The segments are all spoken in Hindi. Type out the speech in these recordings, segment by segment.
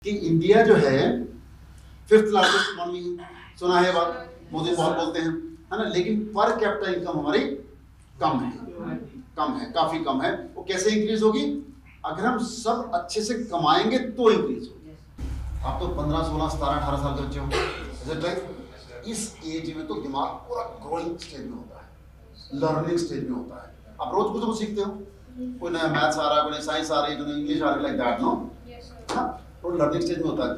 कि इंडिया जो है फिफ्थ लार्जेस्ट इकोनॉमी है, सुना है बात, मोदी बहुत बोलते हैं, है ना। लेकिन पर कैपिटा इनकम हमारी कम है, काफी कम है। वो कैसे इंक्रीज होगी? अगर हम सब अच्छे से कमाएंगे तो इंक्रीज होगी। आप तो 15, 16, 17, 18 साल के बच्चे हो, इस एज में तो दिमाग पूरा ग्रोइंग स्टेज में होता है, लर्निंग स्टेज में होता है। आप रोज कुछ सीखते हो, कोई नया मैथ्स आ रहा है, कोई नई साइंस आ रही है, कोई इंग्लिश आ रही है, लाइक दैट, नो, हाँ, तो लर्निंग स्टेज में होता है।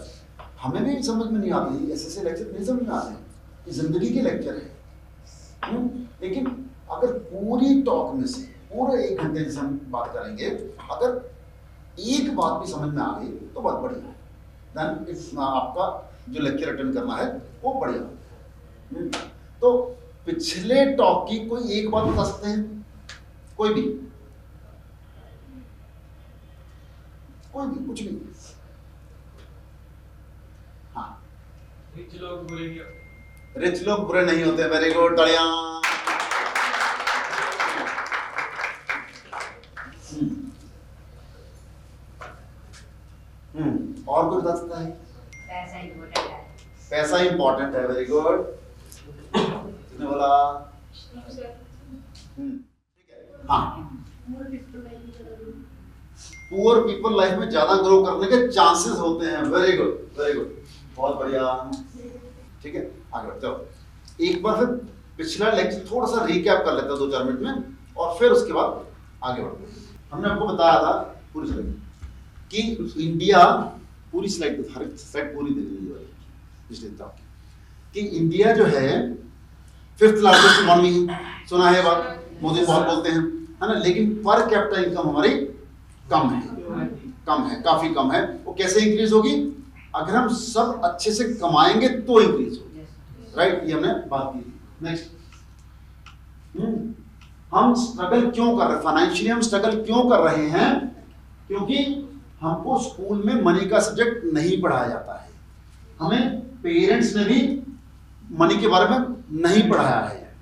हमें भी समझ में नहीं आती, ऐसे लेक्चर नहीं समझ में आते, ये जिंदगी के लेक्चर है। लेकिन अगर पूरी टॉक में से पूरे 1 घंटे जैसे हम बात करेंगे, अगर एक बात भी समझ में आ गई तो बहुत बढ़िया है। देन इस आपका जो लेक्चर अटेंड करना है वो बढ़िया। तो पिछले टॉक की कोई एक बात बता सकते हैं? कोई भी कुछ भी। हाँ, रिच लोग बुरे नहीं होते। वेरी गुड, बढ़िया। और कोई बता सकता है? पैसा इंपॉर्टेंट है। वेरी गुड, किसने बोला? ठीक है। हाँ, पुअर पीपल लाइफ में ज्यादा ग्रो करने के चांसेस होते हैं। वेरी गुड, वेरी गुड, बहुत बढ़िया। ठीक है, आगे बढ़ते हो। एक बार फिर पिछला लेक्चर थोड़ा सा रिकैप कर लेते हैं 2-4 मिनट में, और फिर उसके बाद आगे बढ़ते हैं। हमने आपको बताया था पूरी स्लाइड कि इंडिया, पूरी स्लाइड, हर स्लाइड पूरी देख लीजिए पिछले कि इंडिया जो है फिफ्थ लार्जेस्ट इकोनॉमी है, सुना है बात, मोदी बहुत बोलते हैं, है ना। लेकिन पर कैपिटा इनकम हमारी कम है, काफी कम है। वो कैसे इंक्रीज होगी? अगर हम सब अच्छे से कमाएंगे तो इंक्रीज होगी, राइट। ये हमने बात की थी। नेक्स्ट, हम स्ट्रगल क्यों कर रहे हैं फाइनेंशियली? हम स्ट्रगल क्यों कर रहे हैं? क्योंकि हमको स्कूल में मनी का सब्जेक्ट नहीं पढ़ाया जाता है। हमें पेरेंट्स ने भी मनी के बारे में नहीं पढ़ाया है,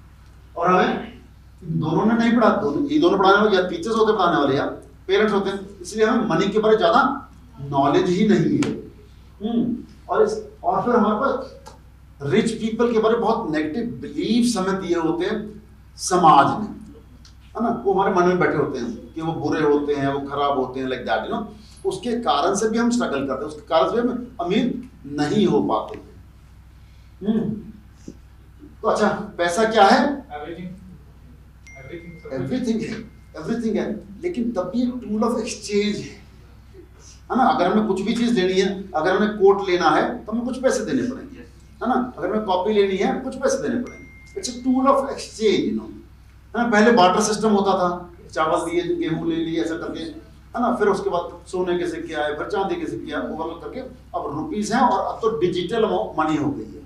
और हमें दोनों ने नहीं पढ़ा, ये दोनों पढ़ाने वाले या टीचर्स होते पढ़ाने वाले या पेरेंट्स होते हैं, इसलिए हमें मनी के बारे में ज्यादा नॉलेज ही नहीं है। और फिर हमारे पास रिच पीपल के बारे में बहुत नेगेटिव बिलीव्स हमें दिए होते हैं समाज ने, है ना। वो हमारे मन में बैठे होते हैं कि वो बुरे होते हैं, वो खराब होते हैं, लाइक दैट, यू नो। उसके कारण से भी हम स्ट्रगल करते हैं, उसके कारण से भी हम अमीर नहीं हो पाते हैं। तो अच्छा, पैसा क्या है? एवरीथिंग है, लेकिन तब भी टूल ऑफ एक्सचेंज है ना। अगर हमें कुछ भी चीज लेनी है, अगर हमें कोट लेना है तो हमें कुछ पैसे देने पड़ेंगे, है ना। अगर हमें कॉपी लेनी है कुछ पैसे देने पड़ेंगे। It's a tool of exchange, you know, है ना। पहले बार्टर सिस्टम होता था, चावल दिए, गेहूं ले लिए, ऐसा करके, है ना। फिर उसके बाद सोने के सिक्के आए, फिर चांदी के सिक्के आए, ओवरऑल करके अब रुपीस हैं, और अब तो डिजिटल मनी हो गई है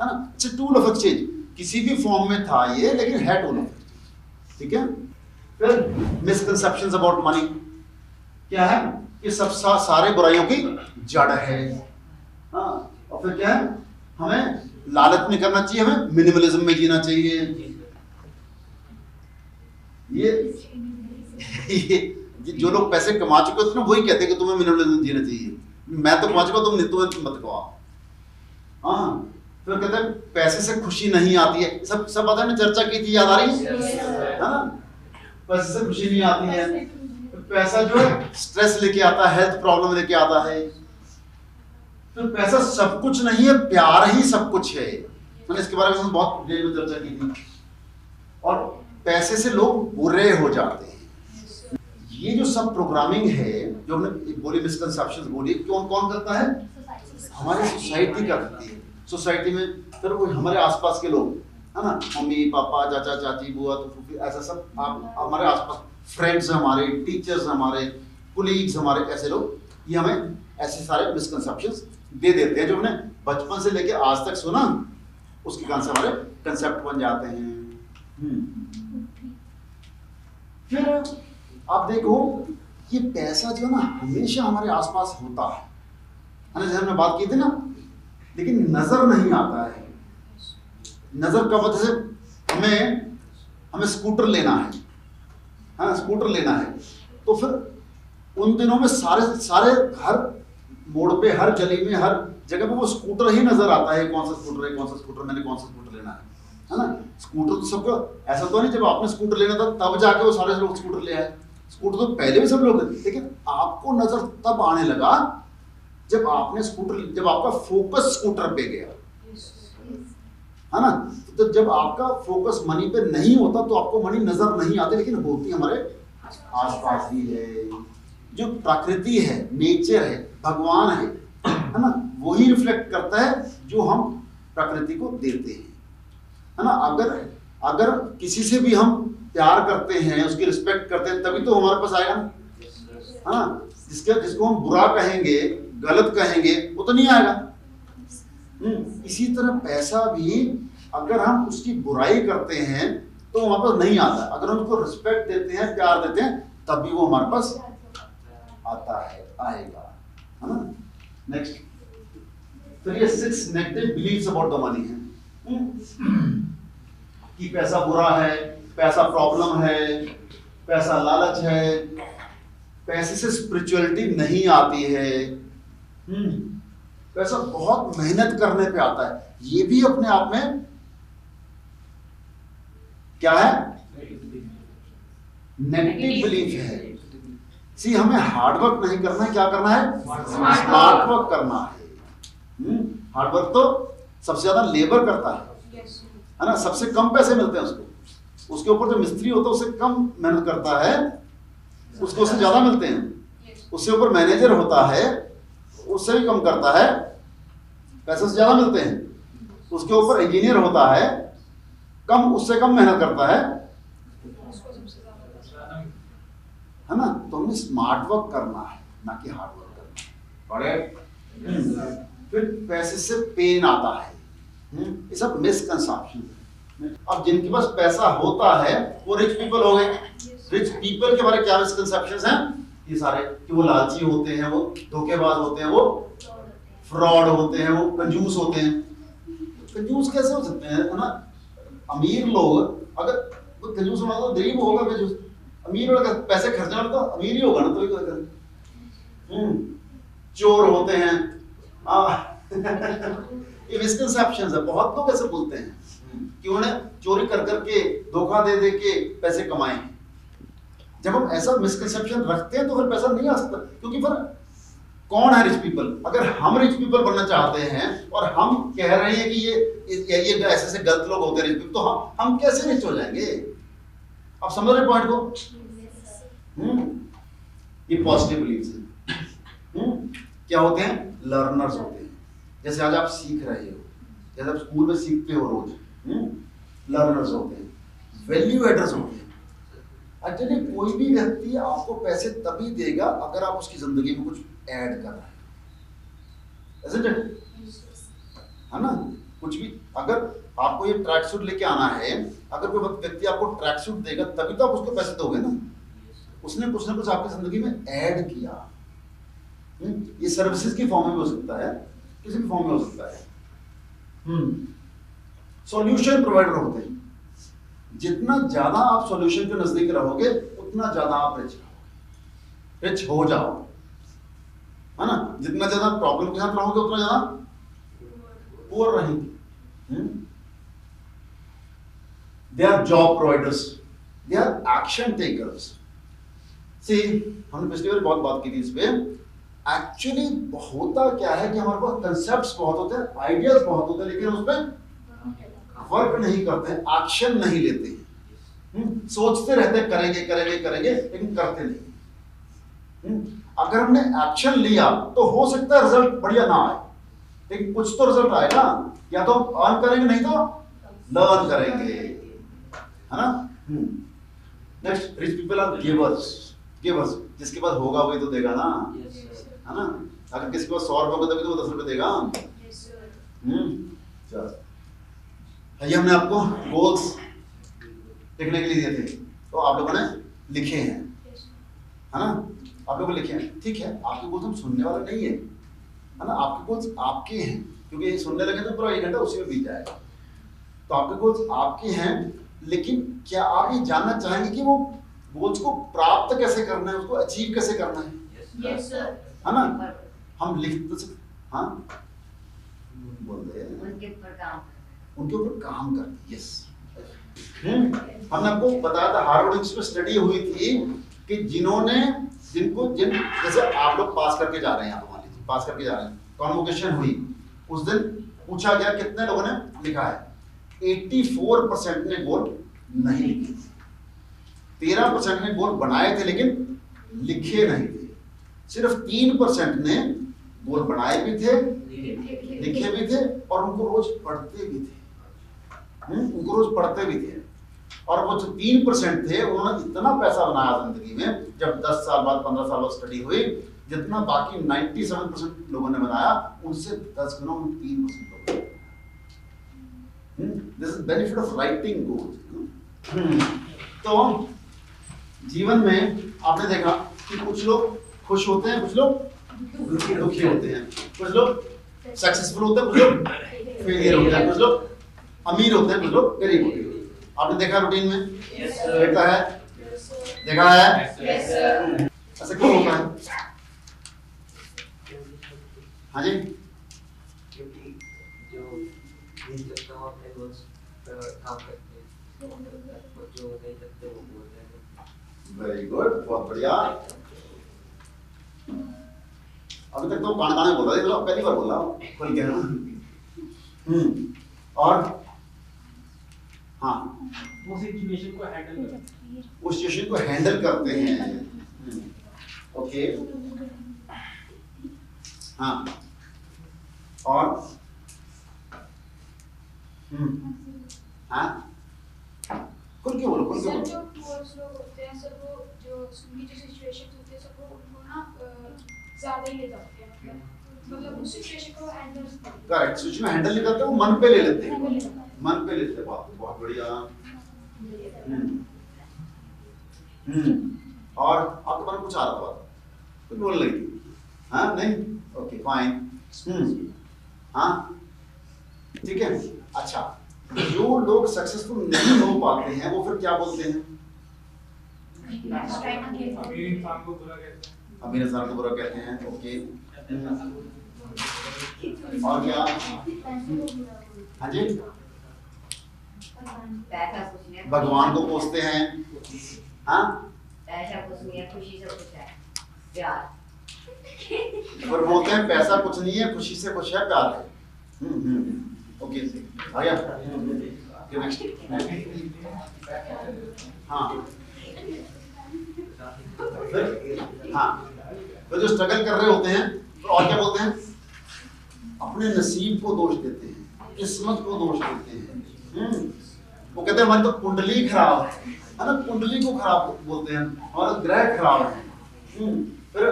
ना। It's a tool of exchange, किसी भी फॉर्म में था ये, लेकिन है टूल ऑफ एक्सचेंज। ठीक है। फिर मिसकंसेप्शंस अबाउट मनी क्या है? कि सब सारे बुराइयों की जड़ है। हाँ, और फिर क्या है? हमें लालच नहीं करना चाहिए, हमें मिनिमलिज्म में जीना चाहिए। ये जो लोग पैसे कमा चुके होते हैं वही कहते हैं कि तुम्हें मिनिमलिज्म जीना चाहिए। मैं तो कमा चुका, तुम मत कमाओ। हाँ, फिर कहते हैं पैसे से खुशी नहीं आती है। सब बातें हमने चर्चा की थी, याद आ रही है ना। पैसे से खुशी नहीं आती है। पैसा जो है स्ट्रेस लेके आता है, हेल्थ प्रॉब्लम लेके आता है। तो पैसा सब कुछ नहीं है, प्यार ही सब कुछ है। मैंने इसके बारे में बहुत डिटेल में चर्चा की थी। और पैसे से लोग बुरे हो जाते हैं। ये जो सब प्रोग्रामिंग है, जो हमने बोली, मिसकंसेप्शंस बोली, कौन करता है? हमारी सोसाइटी करती है। सोसाइटी में फिर वो हमारे आसपास के लोग, है ना, मम्मी पापा, चाचा चाची, बुआ तो फूफी, ऐसा सब हमारे आसपास, फ्रेंड्स हमारे, टीचर्स हमारे, कुलीग्स हमारे, ऐसे लोग, ये हमें ऐसे सारे मिसकंसेप्शंस दे देते हैं जो हमने बचपन से लेके आज तक सुना, उसके कारण से हमारे कंसेप्ट बन जाते हैं। फिर आप देखो, ये पैसा जो ना हमेशा हमारे आसपास होता है ना, जैसे हमने बात की थी ना, लेकिन नजर नहीं आता है। नजर का वजह से हमें स्कूटर लेना है, हाँ, स्कूटर लेना है, तो फिर उन दिनों में सारे घर मोड़ पे, हर गली में, हर जगह पे वो स्कूटर ही नजर आता है, कौन सा स्कूटर है, कौन सा स्कूटर, मैंने कौन सा स्कूटर लेना है ना। स्कूटर तो सबको, ऐसा तो नहीं जब आपने स्कूटर लेना था तब जाके वो सारे लोग स्कूटर ले आए, स्कूटर तो पहले भी सब लोग लेते, लेकिन आपको नजर तब आने लगा जब आपने स्कूटर, जब आपका फोकस स्कूटर पे गया, है ना। तो जब आपका फोकस मनी पे नहीं होता तो आपको मनी नजर नहीं आती, लेकिन होती हमारे आसपास ही है। जो प्रकृति है, नेचर है, भगवान है ना, वही रिफ्लेक्ट करता है जो हम प्रकृति को देते हैं, है ना। अगर किसी से भी हम प्यार करते हैं, उसकी रिस्पेक्ट करते हैं, तभी तो हमारे पास आएगा ना, है ना। जिसको हम बुरा कहेंगे, गलत कहेंगे, वो तो नहीं आएगा। इसी तरह पैसा भी अगर हम उसकी बुराई करते हैं तो हमारे पास नहीं आता, अगर हम उसको रिस्पेक्ट देते हैं, प्यार देते हैं, तभी वो हमारे पास आता है, आएगा, है ना। नेक्स्ट, तो ये 6 negative believes about the money है कि पैसा बुरा है, पैसा प्रॉब्लम है, पैसा लालच है, पैसे से स्पिरिचुअलिटी नहीं आती है, पैसा बहुत मेहनत करने पे आता है, ये भी अपने आप में क्या है, नेगेटिव बिलीफ है। सी हमें हार्ड वर्क नहीं करना है, क्या करना है, स्मार्ट वर्क करना है। हार्ड वर्क तो सबसे ज्यादा लेबर करता है ना, सबसे कम पैसे मिलते हैं उसको, उसके ऊपर जो मिस्त्री होता है उससे कम मेहनत करता है, उसको उससे ज्यादा मिलते हैं। उससे ऊपर मैनेजर होता है, उससे भी कम करता है, पैसे से ज्यादा मिलते हैं। उसके ऊपर इंजीनियर होता है, कम, उससे कम मेहनत करता है ना। तो हमें स्मार्ट वर्क करना है, ना कि हार्ड वर्क करना है। फिर पैसे से पेन आता है, ये सब मिसकंसेप्शन है। अब जिनके पास पैसा होता है वो रिच पीपल हो गए। रिच पीपल के बारे में क्या मिसकंसेप्शंस हैं, ये सारे, कि वो लालची होते हैं, वो धोखेबाज होते हैं, वो फ्रॉड होते हैं, वो कंजूस होते हैं। कंजूस कैसे हो सकते हैं, है ना। अमीर लोग, अगर वो कंजूस होना तो गरीब होगा कंजूस, अमीर वाला पैसे खर्चना तो अमीर ही होगा ना, तो चोर होते हैं ये मिसकंसेप्शंस है। बहुत लोग ऐसे बोलते हैं कि उन्होंने चोरी कर करके, धोखा दे दे के पैसे कमाए। जब हम ऐसा मिसकंसेप्शन रखते हैं तो फिर पैसा नहीं आ सकता, क्योंकि फिर कौन है रिच पीपल। अगर हम रिच पीपल बनना चाहते हैं और हम कह रहे हैं कि ये ऐसे ऐसे गलत लोग होते हैं रिच पीपल, तो हम कैसे रिच हो जाएंगे। आप समझ रहे पॉइंट को। ये पॉजिटिव बिलीव्स हैं। क्या होते हैं, लर्नर्स होते हैं। जैसे आज आप सीख रहे हो, जैसे आप स्कूल में सीखते हो रोज, लर्नर्स होते हैं, वैल्यू एडर्स होते हैं। एक्चुअली कोई भी व्यक्ति आपको पैसे तभी देगा अगर आप उसकी जिंदगी में कुछ ऐड कर रहे हैं, isn't it? है ना। कुछ भी, अगर आपको ये ट्रैक सूट लेके आना है, अगर कोई व्यक्ति आपको ट्रैक सूट देगा तभी तो आप उसको पैसे दोगे ना। उसने कुछ ना कुछ आपकी जिंदगी में ऐड किया। ये सर्विसेज की फॉर्म में हो सकता है, किसी भी फॉर्म में हो सकता है। सॉल्यूशन प्रोवाइडर होते हैं। जितना ज्यादा आप सॉल्यूशन के नजदीक रहोगे उतना ज्यादा आप रिच रहोगे, रिच हो जाओ, है ना। जितना ज्यादा प्रॉब्लम के साथ रहोगे उतना ज्यादा पुअर रहेंगे। They are job providers, they are action takers. See, हमने पिछली बार बहुत बात की थी इस पे। एक्चुअली होता क्या है कि हमारे पास कंसेप्ट्स बहुत होते हैं, आइडियाज बहुत होते हैं, लेकिन उसमें वर्क नहीं करते हैं, एक्शन नहीं लेते हैं। सोचते रहते हैं करेंगे करेंगे करेंगे, लेकिन करते नहीं। अगर हमने एक्शन लिया तो हो सकता है रिजल्ट बढ़िया ना आए, लेकिन कुछ तो रिजल्ट आएगा। या तो अर्न करेंगे, नहीं तो लर्न करेंगे, है ना। Next, rich people are givers. Givers, जिसके पास होगा वही तो देगा ना, है ना। अगर किसी के पास 100 रुपए होगा तभी तो वो 10 रुपए देगा। ये हमने आपको गोल्स लिखने के लिए दिए थे, तो आप लोगों ने लिखे हैं, है ना। आप लोगों ने लिखे हैं, ठीक है। आपके गोल्स हम सुनने वाले नहीं है, है ना। आपके गोल्स आपके हैं, क्योंकि सुनने लगे तो पूरा 1 घंटा उसी में बीत जाएगा। तो आपके गोल्स आपके हैं, लेकिन क्या आप ये जानना चाहेंगे कि वो गोल्स को प्राप्त कैसे करना है, उसको अचीव कैसे करना है, यस सर, है ना। हम लिख तो हाँ बोल रहे हैं उनके ऊपर काम करते। यस, हमने आपको बताया था हार्वर्ड में स्टडी हुई थी कि जिन जैसे आप लोग पास करके जा रहे हैं, मान लीजिए पास करके जा रहे हैं, कॉन्वोकेशन हुई, उस दिन पूछा गया कितने लोगों ने लिखा है, 84% ने गोल नहीं लिखे, 13% ने गोल बनाए थे लेकिन लिखे नहीं थे, सिर्फ 3% ने गोल बनाए भी थे, लिखे भी थे और उनको रोज पढ़ते भी थे। और वो जो 3% थे उन्होंने इतना पैसा बनाया जिंदगी में, जब 10 साल बाद 15 साल बाद स्टडी हुई, जितना बाकी 97% लोगों ने बनाया उनसे 10 गुना उन 3% लोगों ने। This is benefit of writing goals. तो जीवन में आपने देखा कि कुछ लोग खुश होते हैं, कुछ लोग दुखी होते हैं, कुछ लोग सक्सेसफुल होते हैं, कुछ लोग फेलियर होते हैं, कुछ लोग अमीर होते हैं, कुछ लोग गरीब होते हैं। आपने देखा रूटीन में देखा है, देखा है ऐसा क्यों होता है? हाँ जी, क्योंकि जो नहीं करता वो अपने रोज काम करते हैं, और जो नहीं करते वो बोलते हैं। वेरी गुड, बहुत बढ़िया। अभी तक तो कान बोल रहा है, पहली बार बोल रहा हूँ खुल गया। और हाँ, वो सिचुएशन को हैंडल करते हैं, उस सिचुएशन को हैंडल करते हैं। ओके, हाँ, और हाँ, खुल के बोलो, खुल के सर बोलो। जो कोर्स लोग होते हैं सर, वो जो उनकी जो सिचुएशन होती है सर, वो उनको ना ज्यादा ही ले जाते हैं, मतलब उस सिचुएशन को हैंडल करेक्ट, सिचुएशन हैंडल नहीं करते, वो मन पे ले लेते हैं, मन पे लेते हैं। बहुत बढ़िया। और आपके मन में कुछ आ रहा था, कुछ बोल रही थी? हाँ, नहीं, ओके फाइन। हाँ, ठीक है। अच्छा, जो लोग सक्सेसफुल नहीं हो पाते हैं वो फिर क्या बोलते हैं? अमीर इंसान को बुरा कहते हैं, अमीर इंसान को बुरा कहते हैं। ओके, और क्या? हाँ जी, पैसा कुछ नहीं है, भगवान को कोसते हैं। हाँ, पैसा कुछ नहीं है, खुशी से कुछ है, प्यार। पर बोलते हैं पैसा कुछ नहीं है, खुशी से कुछ है, प्यार है। ओके, आ गया? नेक्स्ट। हाँ, हाँ, तो जो स्ट्रगल कर रहे होते हैं तो और क्या बोलते हैं? अपने नसीब को दोष देते हैं, किस्मत को दोष देते हैं। वो कहते हैं हमारी तो कुंडली खराब है ना, कुंडली को खराब बोलते हैं, हमारा ग्रह खराब है। फिर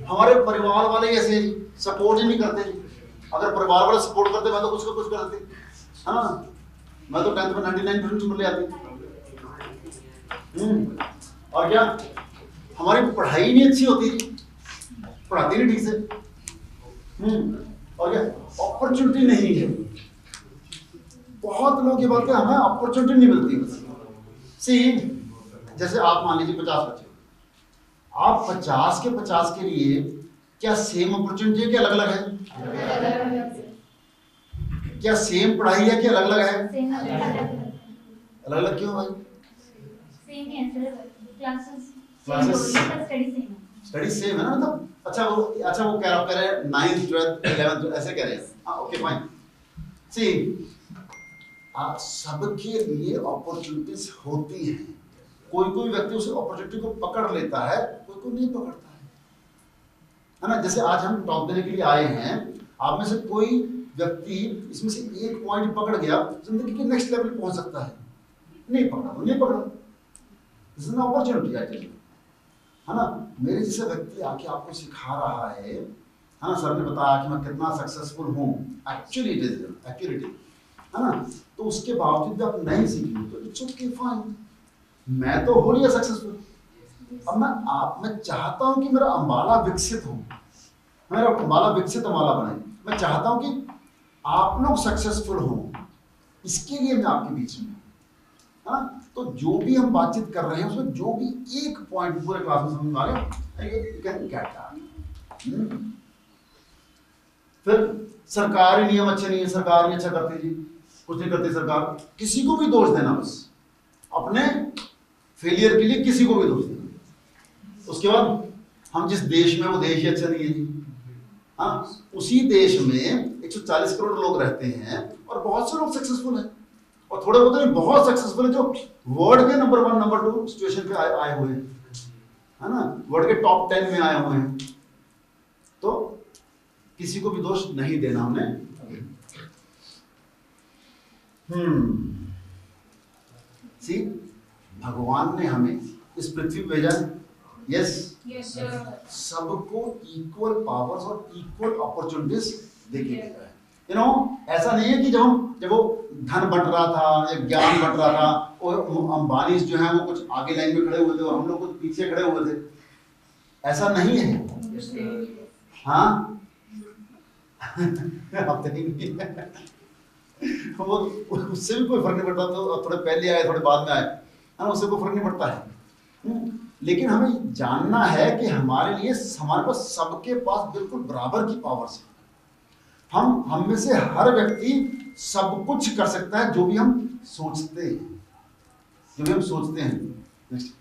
हमारे परिवार वाले ऐसे सपोर्ट ही नहीं करते। अगर परिवार वाले सपोर्ट करते मैं तो कुछ का कुछ करते। हाँ, मैं तो 10th में 99% नंबर ले आती। और क्या, हमारी पढ़ाई नहीं अच्छी होती, पढ़ाती नहीं ठीक से। और क्या, अपॉर्चुनिटी नहीं है। बहुत लोग ये बोलते हैं हमें अपॉर्चुनिटी नहीं मिलती। सी, जैसे आप मान लीजिए 50 बच्चे, आप 50 के लिए क्या सेम अपॉर्चुनिटी है कि अलग अलग है? क्या सेम पढ़ाई है कि अलग अलग है? अलग अलग क्यों भाई? स्टडी सेम है ना, मतलब अच्छा वो कह रहे हैं 9th 12th 11th ऐसे कह रहे हैं। हाँ, ओके फाइन। सी, सबके लिए अपॉर्चुनिटीज होती हैं। कोई व्यक्ति उस अपॉर्चुनिटी को पकड़ लेता है, कोई नहीं पकड़ता है ना। जैसे आज हम टॉप देने के लिए आए हैं, आप में से कोई व्यक्ति इसमें से एक पॉइंट पकड़ गया, जिंदगी के नेक्स्ट लेवल पहुंच सकता है। नहीं पकड़ा, दिस इज एन अपॉर्चुनिटी है ना। मेरे जैसे व्यक्ति आके आपको सिखा रहा है ना, सर ने बताया कि मैं कितना सक्सेसफुल हूँ, एक्चुअली इट इज है ना, तो उसके बावजूद भी आप नहीं सीखेंगे तो इट्स ओके फाइन। मैं तो हो लिया सक्सेसफुल। अब मैं चाहता हूं कि मेरा अंबाला विकसित हो, मेरा अंबाला विकसित अंबाला बने। मैं चाहता हूं कि आप लोग सक्सेसफुल हो, इसके लिए मैं आपके बीच में, हाँ। तो जो भी हम बातचीत कर रहे हैं उसमें जो भी एक पॉइंट पूरे क्लास में समझ में आ गया, फिर सरकारी नियम अच्छे नहीं है, सरकार नहीं अच्छा करती जी, कुछ नहीं करती सरकार, किसी को भी दोष देना, बस अपने फेलियर के लिए किसी को भी दोष देना। उसके बाद हम जिस देश में, वो देश ही अच्छा नहीं है जी। हाँ, उसी देश में 140 करोड़ लोग रहते हैं और बहुत से लोग सक्सेसफुल हैं, और थोड़े बहुत नहीं बहुत सक्सेसफुल है जो वर्ल्ड के नंबर 1 नंबर 2 सिचुएशन पे आए हुए हैं, है ना, वर्ल्ड के टॉप 10 में आए हुए हैं। तो किसी को भी दोष नहीं देना हमने। सी, भगवान ने हमें इस पृथ्वी पे भेजा है, यस, यस सर। सबको इक्वल पावर्स और इक्वल अपॉर्चुनिटीज देके दिया है। यू नो, ऐसा नहीं है कि जब वो धन बंट रहा था या ज्ञान बंट रहा था, और अंबानी जो है वो कुछ आगे लाइन में खड़े हुए थे और हम लोग कुछ पीछे खड़े हुए थे, ऐसा नहीं है। हाँ अब तो नहीं है। वो उससे भी कोई फर्क नहीं पड़ता, तो थोड़े पहले आए थोड़े बाद में आए, है ना, उससे कोई फर्क नहीं पड़ता है। लेकिन हमें जानना है कि हमारे लिए, हमारे पास सबके पास बिल्कुल बराबर की पावर्स है। हम में से हर व्यक्ति सब कुछ कर सकता है जो भी हम सोचते हैं, जो भी हम सोचते हैं। नेक्स्ट,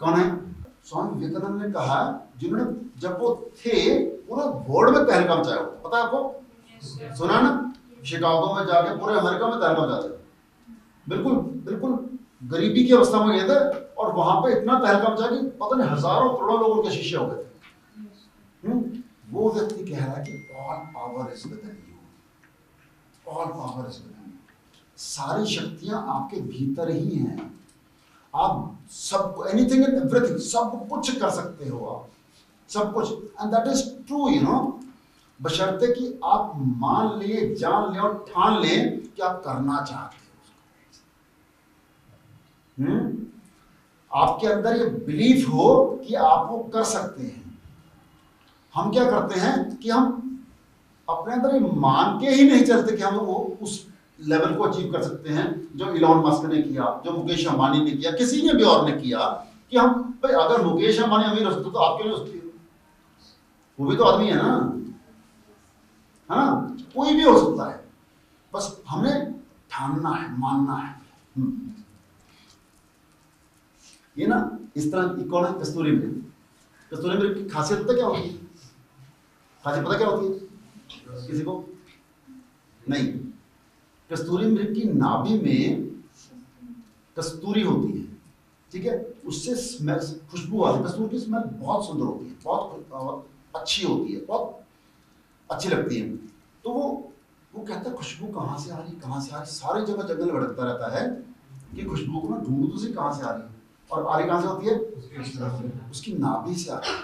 कौन है? स्वामी विवेकानंद ने कहा, जिन्होंने जब वो थे पूरे वर्ल्ड में तहलका मचाया हुआ, पता है आपको, सुना ना, शिकागो में जाके पूरे अमेरिका में तहलका मचाते, बिल्कुल बिल्कुल गरीबी की अवस्था में गए थे, और वहां पे इतना तहलका मचा कि पता नहीं हजारों करोड़ों लोग उनके शिष्य हो गए थे। वो व्यक्ति कह रहा है कि all power is with in you, all power is with in you, सारी शक्तियां आपके भीतर ही हैं। आप सब, एनीथिंग एंड एवरीथिंग, सब कुछ कर सकते हो आप, सब कुछ, and that is true, you know, बशर्ते कि आप मान लिए, जान ले और ठान लें कि आप करना चाहते हो। आपके अंदर ये बिलीफ हो कि आप वो कर सकते हैं। हम क्या करते हैं कि हम अपने अंदर ये मान के ही नहीं चलते कि हम वो उस लेवल को अचीव कर सकते हैं जो इलॉन मस्क ने किया, जो मुकेश अंबानी ने किया, किसी ने भी और ने किया, कि हम भाई अगर मुकेश अंबानी अमीर हो सकते तो आप क्यों नहीं हो सकते? वो भी तो आदमी है ना, है ना, कोई भी हो सकता है, बस हमने ठानना है, मानना है। ये ना इस तरह, कौन है? कस्तूरी मृग। कस्तूरी मृग की खासियत पता क्या होती है? खासियत पता क्या होती है किसी को? नहीं। कस्तूरी मृग की नाभि में कस्तूरी होती है, ठीक है, उससे स्मेल, खुशबू आती है। कस्तूरी की स्मेल बहुत सुंदर होती है, बहुत अच्छी होती है, बहुत अच्छी लगती है। तो वो कहता है खुशबू कहाँ से आ रही, कहाँ से आ रही, सारी जगह जंगल भटकता रहता है कि खुशबू को मैं ढूंढूं तो सी कहाँ से आ रही है, और आ रही कहाँ से होती है? उसकी नाभि से आ रही है।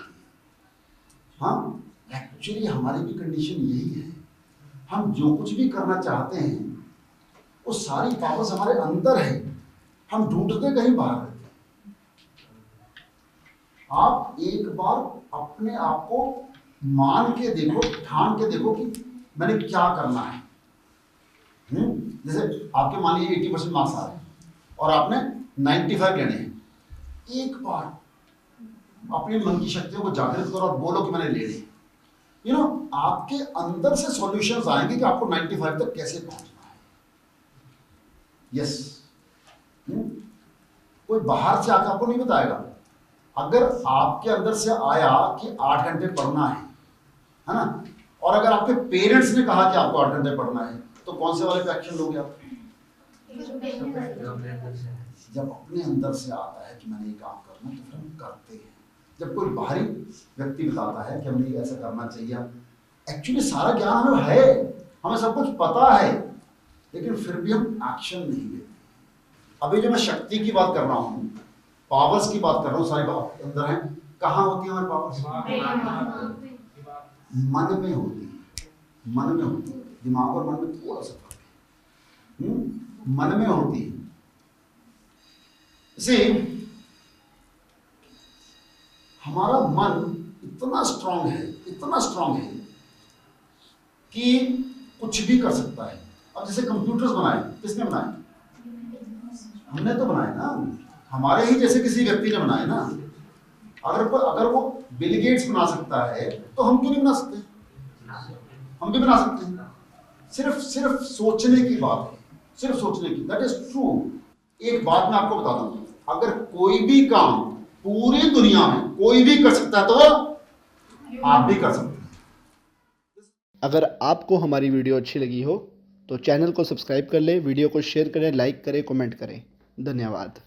हाँ, एक्चुअली हमारी भी कंडीशन यही है। हम जो कुछ भी करना चाहते हैं वो सारी पावर्स हमारे अंदर है, हम ढूंढते कहीं बाहर रहते हैं। आप एक बार अपने आप को मान के देखो, ठान के देखो कि मैंने क्या करना है। जैसे आपके मान लीजिए 80% मार्क्स आ रहे हैं और आपने 95 लेने हैं, एक बार अपनी मन की शक्तियों को जागृत करो और बोलो कि मैंने लेने हैं। यू नो, आपके अंदर से सॉल्यूशंस आएंगे कि आपको 95 तक कैसे पहुंचना है। यस, कोई बाहर से आकर आपको नहीं बताएगा। अगर आपके अंदर से आया कि 8 घंटे पढ़ना है ना, और अगर आपके पेरेंट्स ने कहा कि आपको 8 घंटे पढ़ना है, तो कौन से वाले पे एक्शन लोगे आप? जब अपने अंदर से आता है कि मैंने ये काम करना है, तो फिर हम करते हैं। जब कोई बाहरी व्यक्ति बताता है कि हमें ये ऐसा करना चाहिए, एक्चुअली सारा ज्ञान हमें है, हमें सब कुछ पता है, लेकिन फिर भी हम एक्शन नहीं लेते। अभी जो मैं शक्ति की बात कर रहा हूँ, पावर्स की बात कर रहा हूँ, सारी बात अंदर है। कहाँ होती है हमारी पावर्स? मन में होती है, मन में होती है। दिमाग और मन में थोड़ा सा फर्क है। मन में होती है। इसे हमारा मन इतना स्ट्रांग है, इतना स्ट्रांग है कि कुछ भी कर सकता है। अब जैसे कंप्यूटर्स बनाए, किसने बनाए? हमने तो बनाए ना, हमारे ही जैसे किसी व्यक्ति ने बनाए ना। अगर वो बिल गेट्स बना सकता है तो हम क्यों नहीं बना सकते? हम भी बना सकते हैं। सिर्फ सोचने की बात है, सिर्फ सोचने की, दैट इज ट्रू। एक बात मैं आपको बता दूं, अगर कोई भी काम पूरी दुनिया में कोई भी कर सकता है तो आप भी कर सकते हैं। अगर आपको हमारी वीडियो अच्छी लगी हो तो चैनल को सब्सक्राइब कर लें, वीडियो को शेयर करें, लाइक करें, कमेंट करें। धन्यवाद।